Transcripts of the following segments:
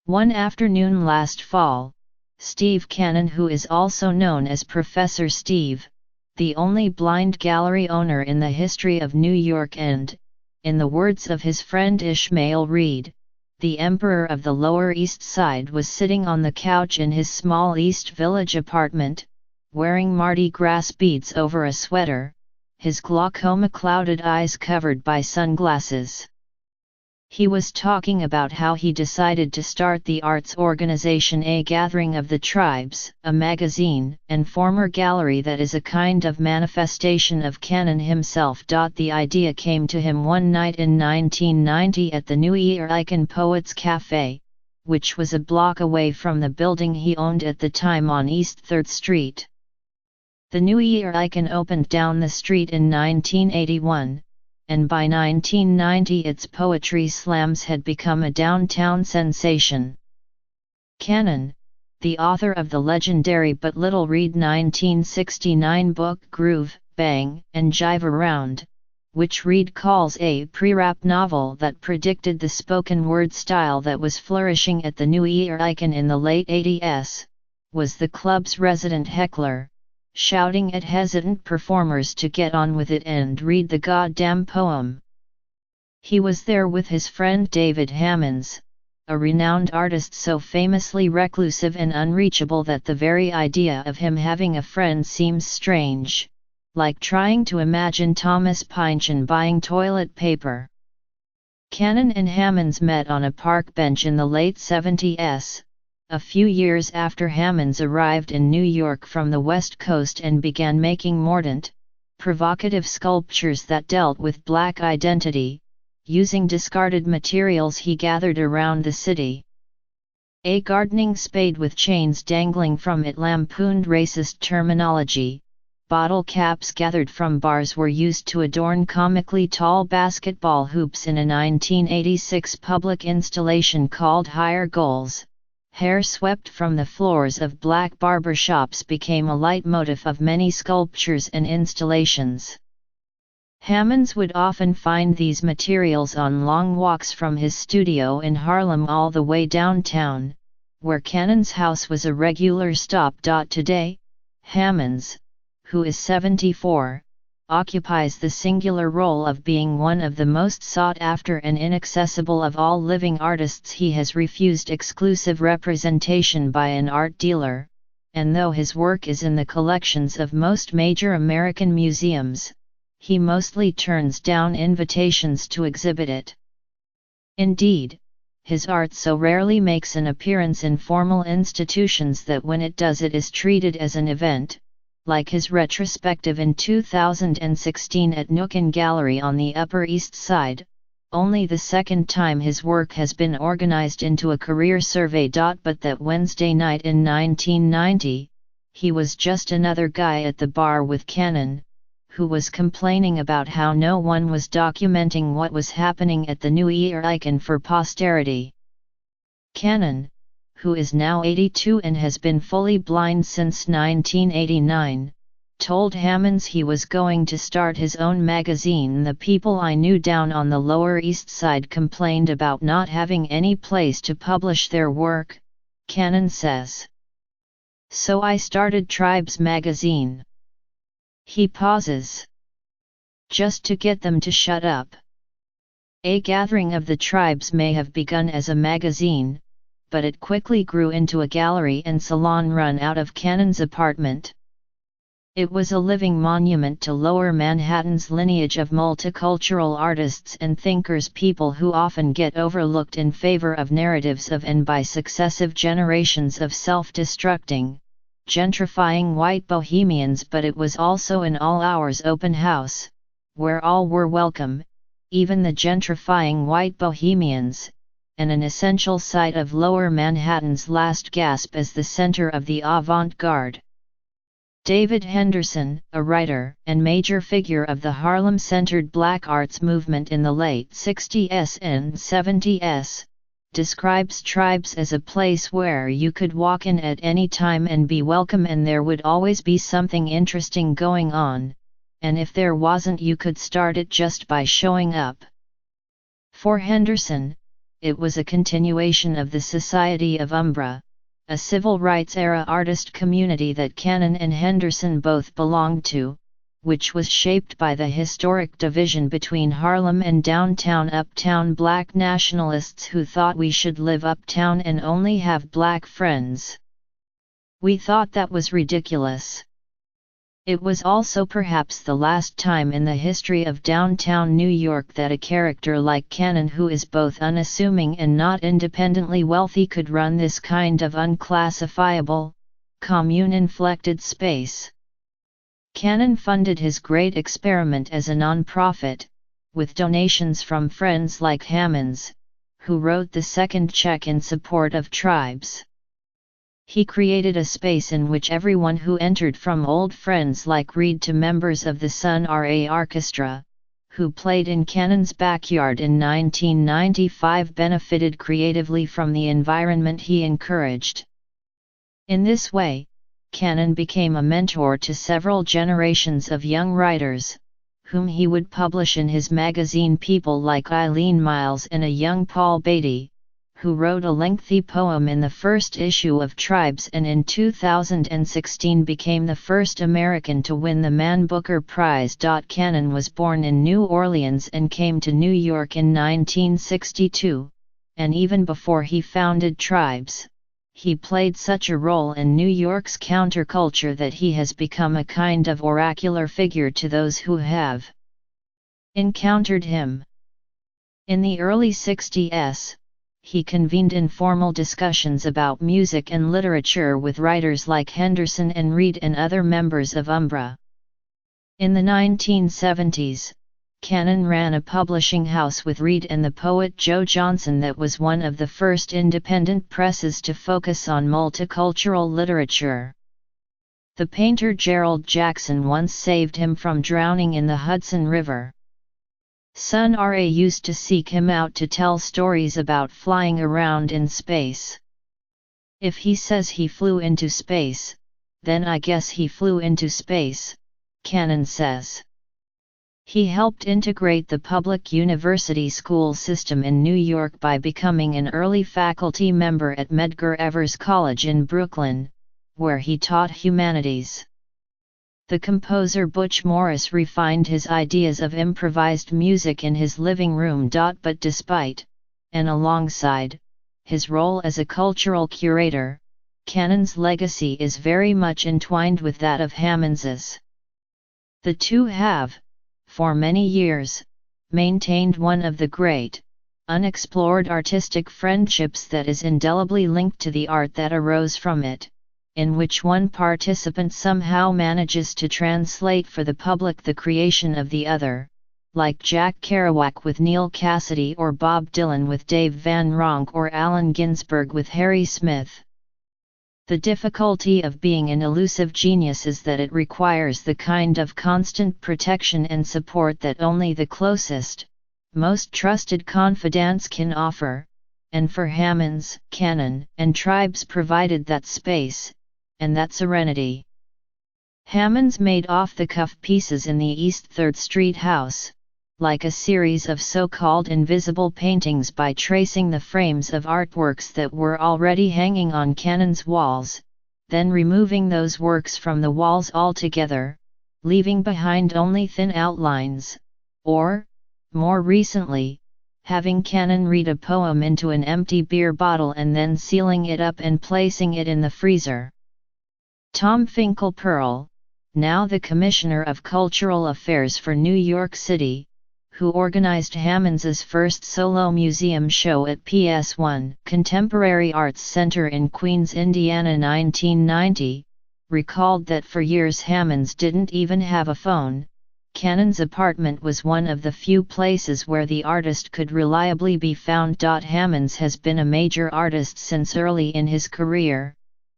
One afternoon last fall, Steve Cannon, who is also known as Professor Steve, the only blind gallery owner in the history of New York and, in the words of his friend Ishmael Reed, the Emperor of the Lower East Side, was sitting on the couch in his small East Village apartment, wearing Mardi Gras beads over a sweater, his glaucoma-clouded eyes covered by sunglasses. He was talking about how he decided to start the arts organization A Gathering of the Tribes, a magazine and former gallery that is a kind of manifestation of Cannon himself. The idea came to him one night in 1990 at the New Icon Poets Cafe, which was a block away from the building he owned at the time on East 3rd Street. The New Icon opened down the street in 1981. And by 1990 its poetry slams had become a downtown sensation. Cannon, the author of the legendary but little-read 1969 book Groove, Bang, and Jive Around, which Reed calls a pre-rap novel that predicted the spoken word style that was flourishing at the New Icon in the late 80s, was the club's resident heckler, shouting at hesitant performers to get on with it and read the goddamn poem. He was there with his friend David Hammonds, a renowned artist so famously reclusive and unreachable that the very idea of him having a friend seems strange, like trying to imagine Thomas Pynchon buying toilet paper. Cannon and Hammonds met on a park bench in the late 70s, a few years after Hammonds arrived in New York from the West Coast and began making mordant, provocative sculptures that dealt with black identity, using discarded materials he gathered around the city. A gardening spade with chains dangling from it lampooned racist terminology. Bottle caps gathered from bars were used to adorn comically tall basketball hoops in a 1986 public installation called Higher Goals. Hair swept from the floors of black barbershops became a leitmotif of many sculptures and installations. Hammonds would often find these materials on long walks from his studio in Harlem all the way downtown, where Cannon's house was a regular stop. Today, Hammonds, who is 74, occupies the singular role of being one of the most sought-after and inaccessible of all living artists. He has refused exclusive representation by an art dealer, and though his work is in the collections of most major American museums, he mostly turns down invitations to exhibit it. Indeed, his art so rarely makes an appearance in formal institutions that when it does it is treated as an event, like his retrospective in 2016 at Nookin Gallery on the Upper East Side, only the second time his work has been organized into a career survey. But that Wednesday night in 1990, he was just another guy at the bar with Cannon, who was complaining about how no one was documenting what was happening at the New Icon for posterity. Cannon, who is now 82 and has been fully blind since 1989, told Hammonds he was going to start his own magazine. The people I knew down on the Lower East Side complained about not having any place to publish their work, Cannon says. So I started Tribes magazine. He pauses. Just to get them to shut up. A Gathering of the Tribes may have begun as a magazine, but it quickly grew into a gallery and salon run out of Cannon's apartment. It was a living monument to Lower Manhattan's lineage of multicultural artists and thinkers, people who often get overlooked in favor of narratives of and by successive generations of self-destructing, gentrifying white bohemians. But it was also an all-hours open house, where all were welcome, even the gentrifying white bohemians, and an essential site of Lower Manhattan's last gasp as the center of the avant-garde. David Henderson, a writer and major figure of the Harlem-centered black arts movement in the late 60s and 70s, describes Tribes as a place where you could walk in at any time and be welcome, and there would always be something interesting going on, and if there wasn't you could start it just by showing up. For Henderson, it was a continuation of the Society of Umbra, a civil rights-era artist community that Cannon and Henderson both belonged to, which was shaped by the historic division between Harlem and downtown uptown black nationalists who thought we should live uptown and only have black friends. We thought that was ridiculous. It was also perhaps the last time in the history of downtown New York that a character like Cannon, who is both unassuming and not independently wealthy, could run this kind of unclassifiable, commune-inflected space. Cannon funded his great experiment as a non-profit, with donations from friends like Hammonds, who wrote the second check in support of tribes. He created a space in which everyone who entered, from old friends like Reed to members of the Sun Ra Orchestra, who played in Cannon's backyard in 1995, benefited creatively from the environment he encouraged. In this way, Cannon became a mentor to several generations of young writers, whom he would publish in his magazine, people like Eileen Miles and a young Paul Beatty, who wrote a lengthy poem in the first issue of Tribes and in 2016 became the first American to win the Man Booker Prize. Cannon was born in New Orleans and came to New York in 1962, and even before he founded Tribes, he played such a role in New York's counterculture that he has become a kind of oracular figure to those who have encountered him. In the early 60s, he convened informal discussions about music and literature with writers like Henderson and Reed and other members of Umbra. In the 1970s, Cannon ran a publishing house with Reed and the poet Joe Johnson that was one of the first independent presses to focus on multicultural literature. The painter Gerald Jackson once saved him from drowning in the Hudson River. Sun Ra used to seek him out to tell stories about flying around in space. If he says he flew into space, then I guess he flew into space, Cannon says. He helped integrate the public university school system in New York by becoming an early faculty member at Medgar Evers College in Brooklyn, where he taught humanities. The composer Butch Morris refined his ideas of improvised music in his living room. But despite, and alongside, his role as a cultural curator, Cannon's legacy is very much entwined with that of Hammonds's. The two have, for many years, maintained one of the great, unexplored artistic friendships that is indelibly linked to the art that arose from it, in which one participant somehow manages to translate for the public the creation of the other, like Jack Kerouac with Neil Cassady or Bob Dylan with Dave Van Ronk or Allen Ginsberg with Harry Smith. The difficulty of being an elusive genius is that it requires the kind of constant protection and support that only the closest, most trusted confidants can offer, and for Hammonds, Cannon, and Tribes provided that space, and that serenity. Hammonds made off-the-cuff pieces in the East 3rd Street house, like a series of so-called invisible paintings, by tracing the frames of artworks that were already hanging on Cannon's walls, then removing those works from the walls altogether, leaving behind only thin outlines, or, more recently, having Cannon read a poem into an empty beer bottle and then sealing it up and placing it in the freezer. Tom Finkel-Pearl, now the Commissioner of Cultural Affairs for New York City, who organized Hammonds's first solo museum show at PS1 Contemporary Arts Center in Queens, Indiana 1990, recalled that for years Hammonds didn't even have a phone. Cannon's apartment was one of the few places where the artist could reliably be found. Hammonds has been a major artist since early in his career,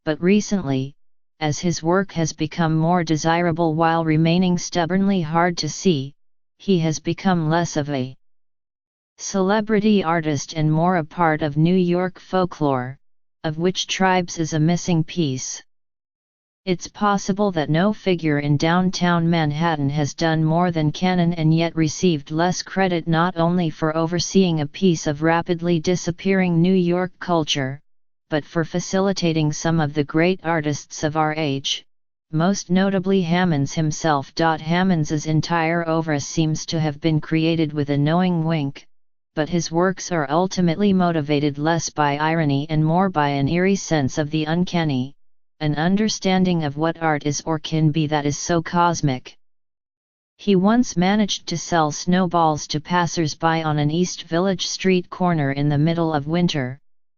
but recently, as his work has become more desirable while remaining stubbornly hard to see, he has become less of a celebrity artist and more a part of New York folklore, of which Tribes is a missing piece. It's possible that no figure in downtown Manhattan has done more than Cannon and yet received less credit, not only for overseeing a piece of rapidly disappearing New York culture, but for facilitating some of the great artists of our age, most notably Hammonds himself. Hammonds's entire oeuvre seems to have been created with a knowing wink, but his works are ultimately motivated less by irony and more by an eerie sense of the uncanny, an understanding of what art is or can be that is so cosmic. He once managed to sell snowballs to passers-by on an East Village street corner in the middle of winter.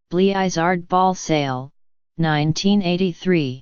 Blizzard Ball Sale, 1983.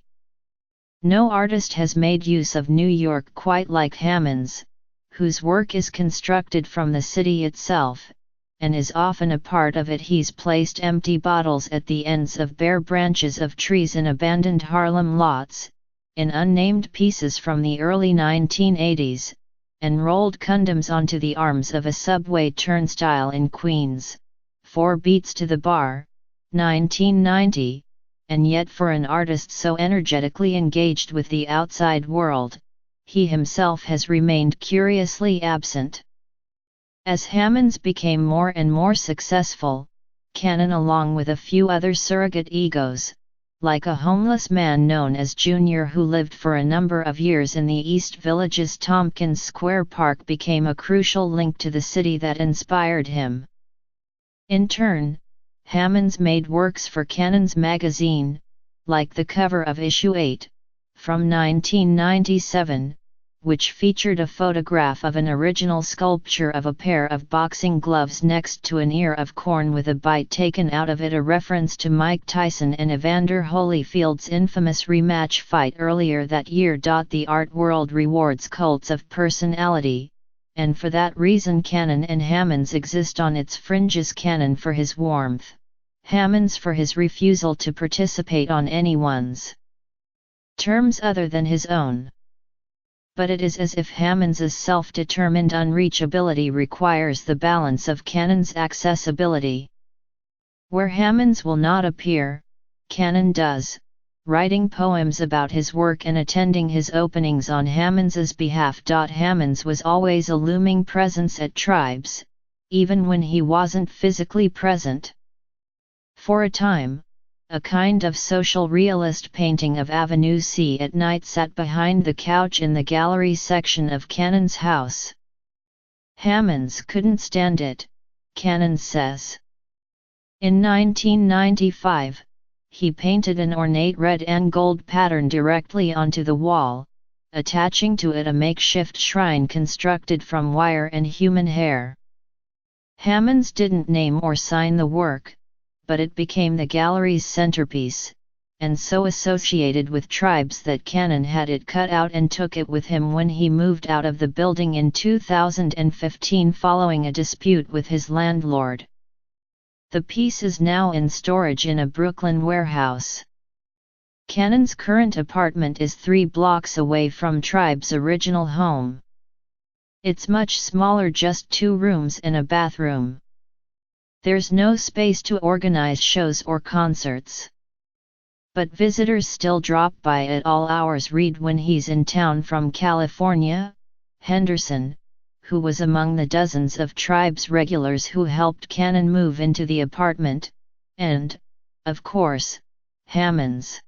No artist has made use of New York quite like Hammonds, whose work is constructed from the city itself, and is often a part of it. He's placed empty bottles at the ends of bare branches of trees in abandoned Harlem lots, in unnamed pieces from the early 1980s, and rolled condoms onto the arms of a subway turnstile in Queens. 4 Beats to the Bar, 1990, and yet for an artist so energetically engaged with the outside world, he himself has remained curiously absent. As Hammonds became more and more successful, Cannon, along with a few other surrogate egos, like a homeless man known as Junior who lived for a number of years in the East Village's Tompkins Square Park, became a crucial link to the city that inspired him. In turn, Hammonds made works for Cannon's magazine, like the cover of issue 8, from 1997, which featured a photograph of an original sculpture of a pair of boxing gloves next to an ear of corn with a bite taken out of it, a reference to Mike Tyson and Evander Holyfield's infamous rematch fight earlier that year. The art world rewards cults of personality, and for that reason Cannon and Hammonds exist on its fringes. Cannon for his warmth, Hammonds for his refusal to participate on anyone's terms other than his own. But it is as if Hammonds's self-determined unreachability requires the balance of Cannon's accessibility. Where Hammonds will not appear, Cannon does, writing poems about his work and attending his openings on Hammonds's behalf. Hammonds was always a looming presence at Tribes, even when he wasn't physically present. For a time, a kind of social realist painting of Avenue C at night sat behind the couch in the gallery section of Cannon's house. Hammonds couldn't stand it, Cannon says. In 1995, he painted an ornate red and gold pattern directly onto the wall, attaching to it a makeshift shrine constructed from wire and human hair. Hammonds didn't name or sign the work, but it became the gallery's centerpiece, and so associated with Tribes that Cannon had it cut out and took it with him when he moved out of the building in 2015 following a dispute with his landlord. The piece is now in storage in a Brooklyn warehouse. Cannon's current apartment is 3 blocks away from Tribes' original home. It's much smaller, just 2 rooms and a bathroom. There's no space to organize shows or concerts. But visitors still drop by at all hours. Read when he's in town from California, Henderson, who was among the dozens of Tribes regulars who helped Cannon move into the apartment, and, of course, Hammonds.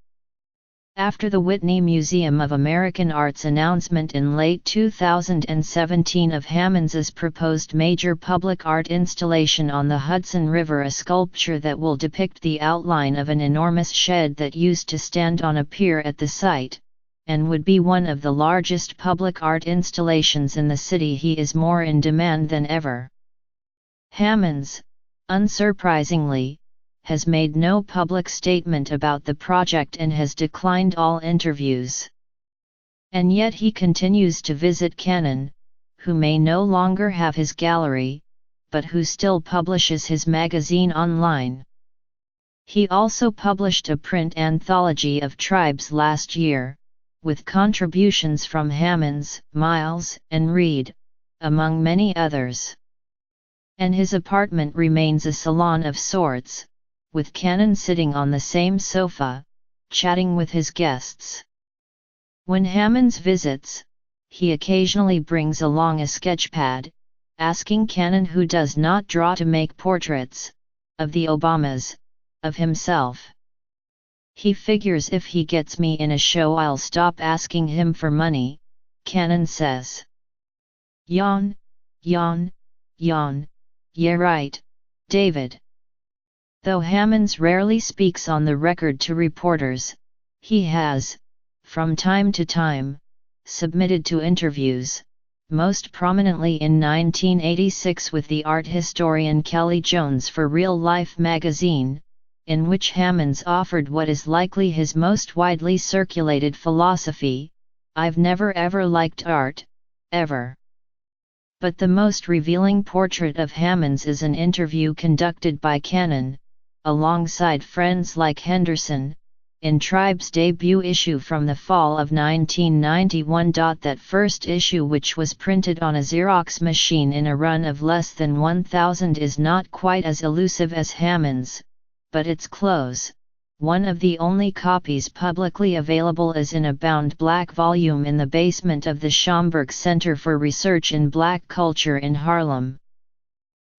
After the Whitney Museum of American Art's announcement in late 2017 of Hammonds's proposed major public art installation on the Hudson River, a sculpture that will depict the outline of an enormous shed that used to stand on a pier at the site, and would be one of the largest public art installations in the city, he is more in demand than ever. Hammonds, unsurprisingly, has made no public statement about the project and has declined all interviews. And yet he continues to visit Cannon, who may no longer have his gallery, but who still publishes his magazine online. He also published a print anthology of Tribes last year, with contributions from Hammonds, Miles, and Reed, among many others. And his apartment remains a salon of sorts, with Cannon sitting on the same sofa, chatting with his guests. When Hammonds visits, he occasionally brings along a sketchpad, asking Cannon who does not draw to make portraits, of the Obamas, of himself. He figures if he gets me in a show I'll stop asking him for money, Cannon says. Yawn, yawn, yawn, yeah right, David. Though Hammonds rarely speaks on the record to reporters, he has, from time to time, submitted to interviews, most prominently in 1986 with the art historian Kelly Jones for Real Life magazine, in which Hammonds offered what is likely his most widely circulated philosophy: "I've never ever liked art, ever." But the most revealing portrait of Hammonds is an interview conducted by Cannon, alongside friends like Henderson, in Tribe's debut issue from the fall of 1991. That first issue, which was printed on a Xerox machine in a run of less than 1,000, is not quite as elusive as Hammonds, but it's close. One of the only copies publicly available is in a bound black volume in the basement of the Schomburg Center for Research in Black Culture in Harlem.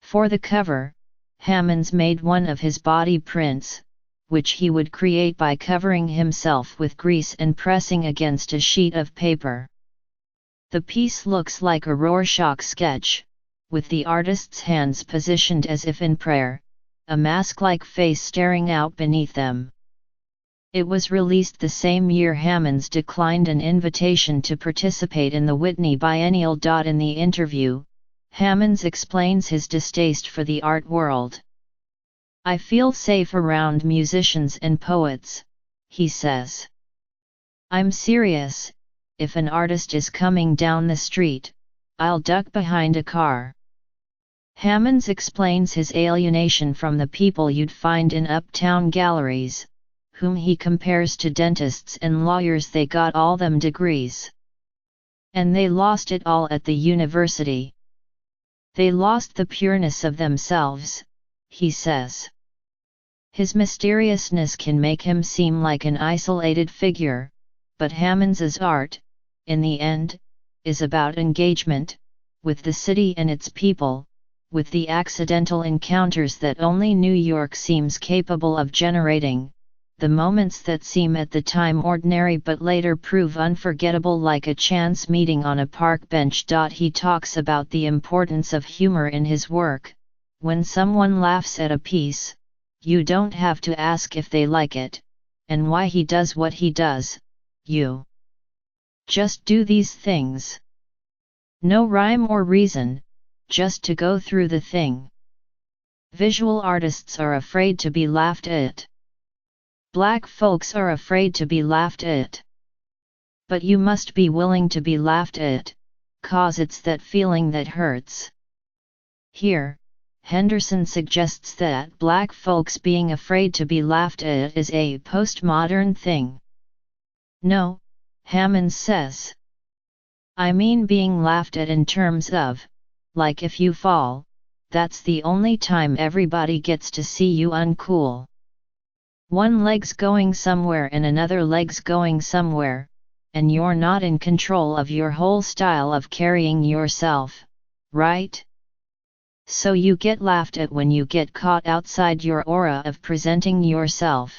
For the cover, Hammonds made one of his body prints, which he would create by covering himself with grease and pressing against a sheet of paper. The piece looks like a Rorschach sketch, with the artist's hands positioned as if in prayer, a mask-like face staring out beneath them. It was released the same year Hammonds declined an invitation to participate in the Whitney Biennial. In the interview, Hammonds explains his distaste for the art world. "I feel safe around musicians and poets," he says. "I'm serious, if an artist is coming down the street, I'll duck behind a car." Hammonds explains his alienation from the people you'd find in uptown galleries, whom he compares to dentists and lawyers. They got all them degrees, and they lost it all at the university. They lost the pureness of themselves, he says. His mysteriousness can make him seem like an isolated figure, but Hammonds's art, in the end, is about engagement with the city and its people, with the accidental encounters that only New York seems capable of generating, the moments that seem at the time ordinary but later prove unforgettable, like a chance meeting on a park bench. He talks about the importance of humor in his work. When someone laughs at a piece, you don't have to ask if they like it, and why he does what he does. You just do these things. No rhyme or reason, just to go through the thing. Visual artists are afraid to be laughed at. Black folks are afraid to be laughed at. But you must be willing to be laughed at, 'cause it's that feeling that hurts. Here, Henderson suggests that black folks being afraid to be laughed at is a postmodern thing. No, Hammonds says. I mean being laughed at in terms of, like if you fall, that's the only time everybody gets to see you uncool. One leg's going somewhere and another leg's going somewhere, and you're not in control of your whole style of carrying yourself, right? So you get laughed at when you get caught outside your aura of presenting yourself.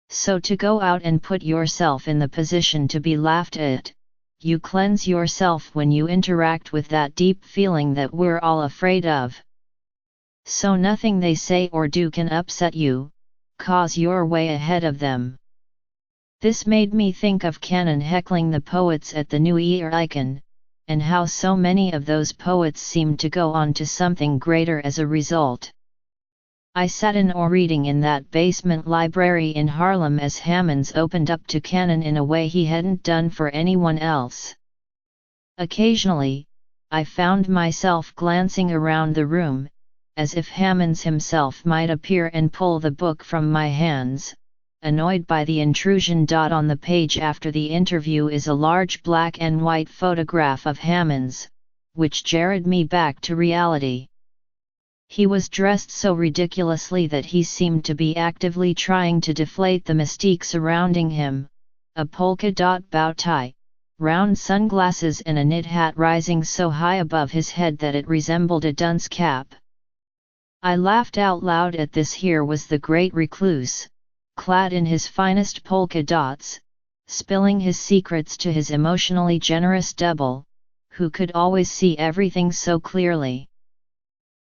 So to go out and put yourself in the position to be laughed at, you cleanse yourself when you interact with that deep feeling that we're all afraid of. So nothing they say or do can upset you, 'cause you're way ahead of them. This made me think of Cannon heckling the poets at the New Year Icon, and how so many of those poets seemed to go on to something greater as a result. I sat in or reading in that basement library in Harlem as Hammonds opened up to Cannon in a way he hadn't done for anyone else. Occasionally, I found myself glancing around the room, as if Hammonds himself might appear and pull the book from my hands, annoyed by the intrusion. On the page after the interview is a large black and white photograph of Hammonds, which jarred me back to reality. He was dressed so ridiculously that he seemed to be actively trying to deflate the mystique surrounding him, a polka dot bow tie, round sunglasses and a knit hat rising so high above his head that it resembled a dunce cap. I laughed out loud at this. Here was the great recluse, clad in his finest polka dots, spilling his secrets to his emotionally generous double, who could always see everything so clearly.